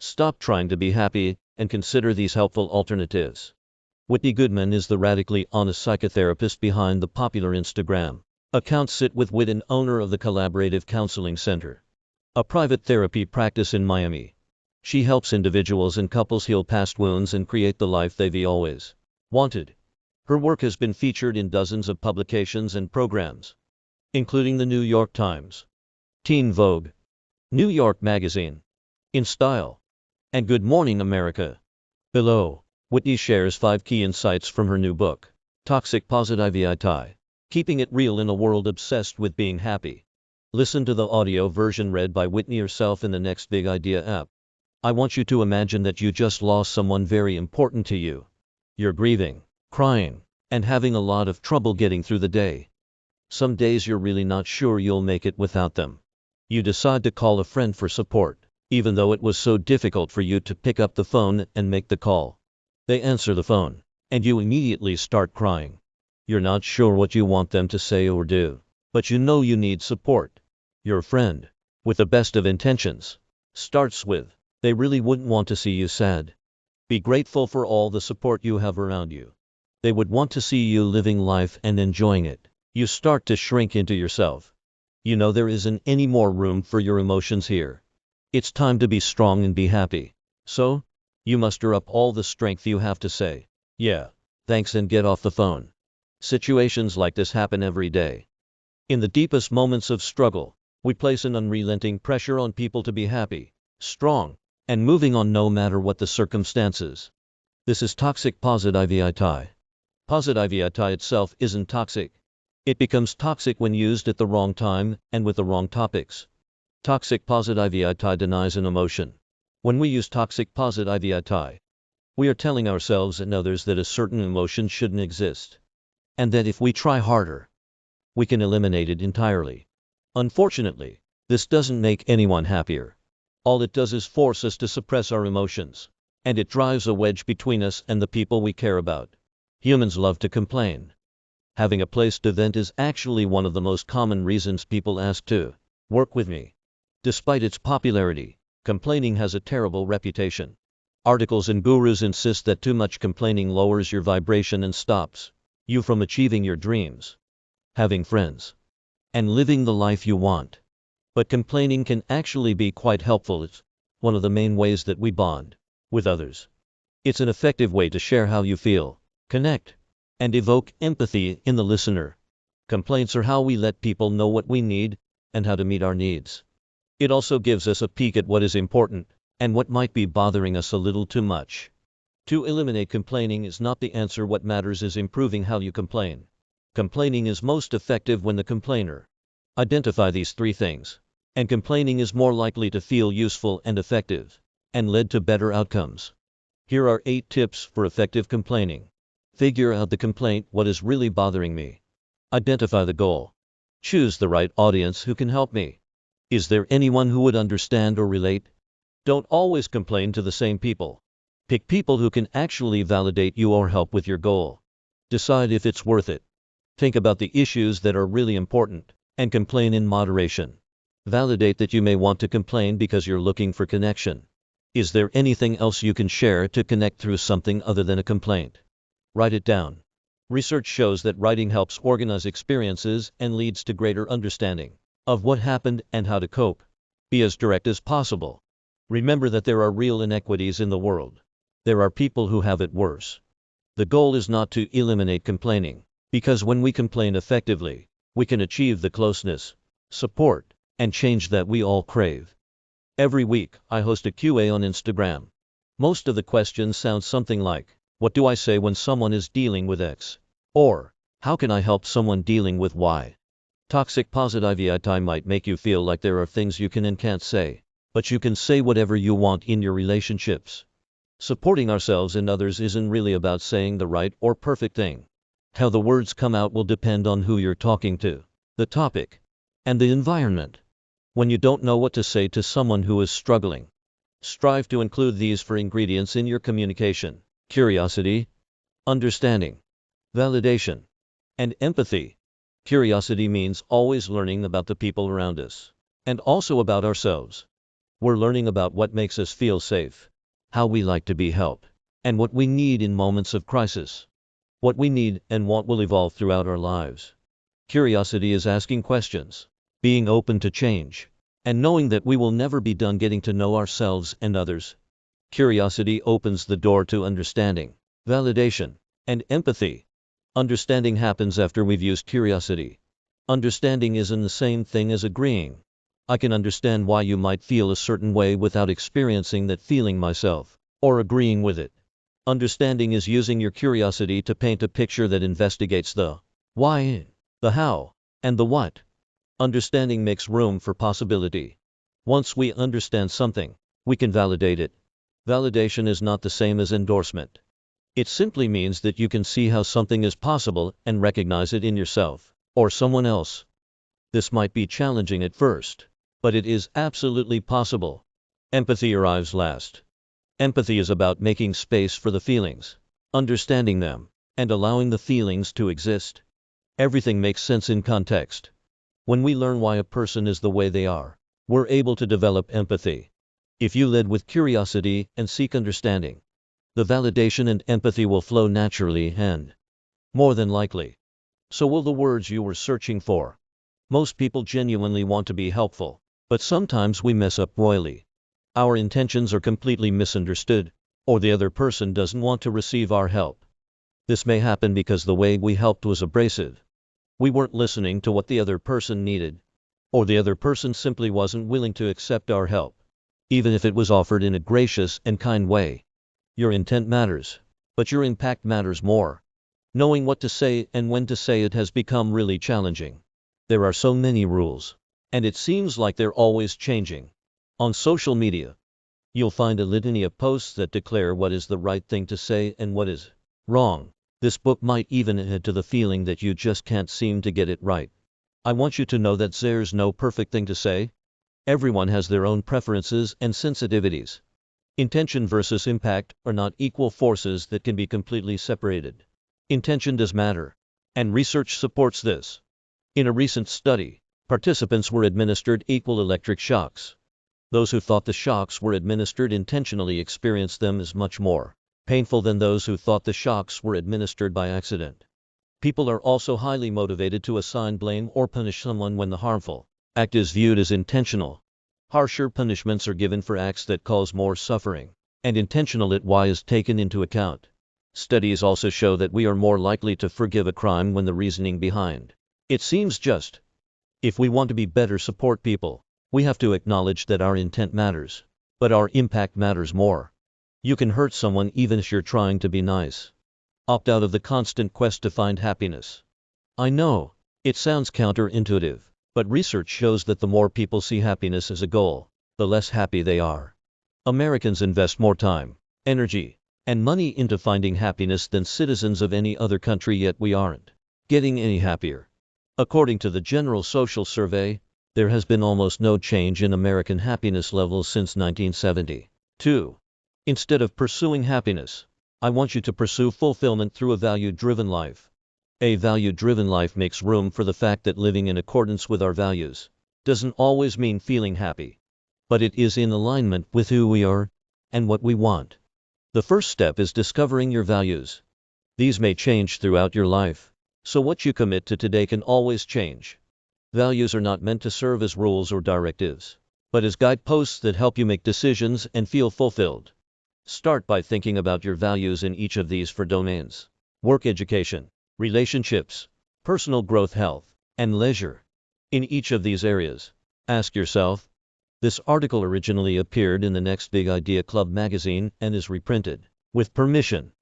Stop trying to be happy and consider these helpful alternatives. Whitney Goodman is the radically honest psychotherapist behind the popular Instagram account Sit with Wit and owner of the Collaborative Counseling Center, a private therapy practice in Miami. She helps individuals and couples heal past wounds and create the life they've always wanted. Her work has been featured in dozens of publications and programs, including the New York Times, Teen Vogue, New York Magazine, In Style, and Good Morning America. Below, Whitney shares 5 key insights from her new book, Toxic Positivity, Keeping It Real in a World Obsessed with Being Happy. Listen to the audio version read by Whitney herself in the Next Big Idea app. I want you to imagine that you just lost someone very important to you. You're grieving, crying, and having a lot of trouble getting through the day. Some days you're really not sure you'll make it without them. You decide to call a friend for support, even though it was so difficult for you to pick up the phone and make the call. They answer the phone, and you immediately start crying. You're not sure what you want them to say or do, but you know you need support. Your friend, with the best of intentions, starts with, they really wouldn't want to see you sad. Be grateful for all the support you have around you. They would want to see you living life and enjoying it. You start to shrink into yourself. You know there isn't any more room for your emotions here. It's time to be strong and be happy. So, you muster up all the strength you have to say, yeah, thanks, and get off the phone. Situations like this happen every day. In the deepest moments of struggle, we place an unrelenting pressure on people to be happy, strong, and moving on no matter what the circumstances. This is toxic positivity. Positivity itself isn't toxic. It becomes toxic when used at the wrong time and with the wrong topics. Toxic positivity denies an emotion. When we use toxic positivity, we are telling ourselves and others that a certain emotion shouldn't exist, and that if we try harder, we can eliminate it entirely. Unfortunately, this doesn't make anyone happier. All it does is force us to suppress our emotions, and it drives a wedge between us and the people we care about. Humans love to complain. Having a place to vent is actually one of the most common reasons people ask to work with me. Despite its popularity, complaining has a terrible reputation. Articles and gurus insist that too much complaining lowers your vibration and stops you from achieving your dreams, having friends, and living the life you want. But complaining can actually be quite helpful. It's one of the main ways that we bond with others. It's an effective way to share how you feel, connect, and evoke empathy in the listener. Complaints are how we let people know what we need and how to meet our needs. It also gives us a peek at what is important and what might be bothering us a little too much. To eliminate complaining is not the answer. What matters is improving how you complain. Complaining is most effective when the complainer identify these 3 things, and complaining is more likely to feel useful and effective, and lead to better outcomes. Here are 8 tips for effective complaining. Figure out the complaint. What is really bothering me? Identify the goal. Choose the right audience who can help me. Is there anyone who would understand or relate? Don't always complain to the same people. Pick people who can actually validate you or help with your goal. Decide if it's worth it. Think about the issues that are really important, and complain in moderation. Validate that you may want to complain because you're looking for connection. Is there anything else you can share to connect through something other than a complaint? Write it down. Research shows that writing helps organize experiences and leads to greater understanding of what happened and how to cope. Be as direct as possible. Remember that there are real inequities in the world. There are people who have it worse. The goal is not to eliminate complaining, because when we complain effectively, we can achieve the closeness, support, and change that we all crave. Every week, I host a Q&A on Instagram. Most of the questions sound something like, what do I say when someone is dealing with X? Or, how can I help someone dealing with Y? Toxic positivity might make you feel like there are things you can and can't say, but you can say whatever you want in your relationships. Supporting ourselves and others isn't really about saying the right or perfect thing. How the words come out will depend on who you're talking to, the topic, and the environment. When you don't know what to say to someone who is struggling, strive to include these 4 ingredients in your communication: curiosity, understanding, validation, and empathy. Curiosity means always learning about the people around us, and also about ourselves. We're learning about what makes us feel safe, how we like to be helped, and what we need in moments of crisis. What we need and want will evolve throughout our lives. Curiosity is asking questions, being open to change, and knowing that we will never be done getting to know ourselves and others. Curiosity opens the door to understanding, validation, and empathy. Understanding happens after we've used curiosity. Understanding isn't the same thing as agreeing. I can understand why you might feel a certain way without experiencing that feeling myself, or agreeing with it. Understanding is using your curiosity to paint a picture that investigates the why, the how, and the what. Understanding makes room for possibility. Once we understand something, we can validate it. Validation is not the same as endorsement. It simply means that you can see how something is possible and recognize it in yourself, or someone else. This might be challenging at first, but it is absolutely possible. Empathy arrives last. Empathy is about making space for the feelings, understanding them, and allowing the feelings to exist. Everything makes sense in context. When we learn why a person is the way they are, we're able to develop empathy. If you lead with curiosity and seek understanding, the validation and empathy will flow naturally and, more than likely, so will the words you were searching for. Most people genuinely want to be helpful, but sometimes we mess up royally. Our intentions are completely misunderstood, or the other person doesn't want to receive our help. This may happen because the way we helped was abrasive. We weren't listening to what the other person needed, or the other person simply wasn't willing to accept our help, even if it was offered in a gracious and kind way. Your intent matters, but your impact matters more. Knowing what to say and when to say it has become really challenging. There are so many rules, and it seems like they're always changing. On social media, you'll find a litany of posts that declare what is the right thing to say and what is wrong. This book might even add to the feeling that you just can't seem to get it right. I want you to know that there's no perfect thing to say. Everyone has their own preferences and sensitivities. Intention versus impact are not equal forces that can be completely separated. Intention does matter, and research supports this. In a recent study, participants were administered equal electric shocks. Those who thought the shocks were administered intentionally experienced them as much more painful than those who thought the shocks were administered by accident. People are also highly motivated to assign blame or punish someone when the harmful act is viewed as intentional. Harsher punishments are given for acts that cause more suffering, and intentional why is taken into account. Studies also show that we are more likely to forgive a crime when the reasoning behind it seems just. If we want to be better support people, we have to acknowledge that our intent matters, but our impact matters more. You can hurt someone even if you're trying to be nice. Opt out of the constant quest to find happiness. I know, it sounds counterintuitive, but research shows that the more people see happiness as a goal, the less happy they are. Americans invest more time, energy, and money into finding happiness than citizens of any other country, yet we aren't getting any happier. According to the General Social Survey, there has been almost no change in American happiness levels since 1972. Instead of pursuing happiness, I want you to pursue fulfillment through a value-driven life. A value-driven life makes room for the fact that living in accordance with our values doesn't always mean feeling happy, but it is in alignment with who we are and what we want. The first step is discovering your values. These may change throughout your life, so what you commit to today can always change. Values are not meant to serve as rules or directives, but as guideposts that help you make decisions and feel fulfilled. Start by thinking about your values in each of these four domains: work, education, relationships, personal growth, health, and leisure. In each of these areas, ask yourself. This article originally appeared in the Next Big Idea Club magazine and is reprinted, with permission,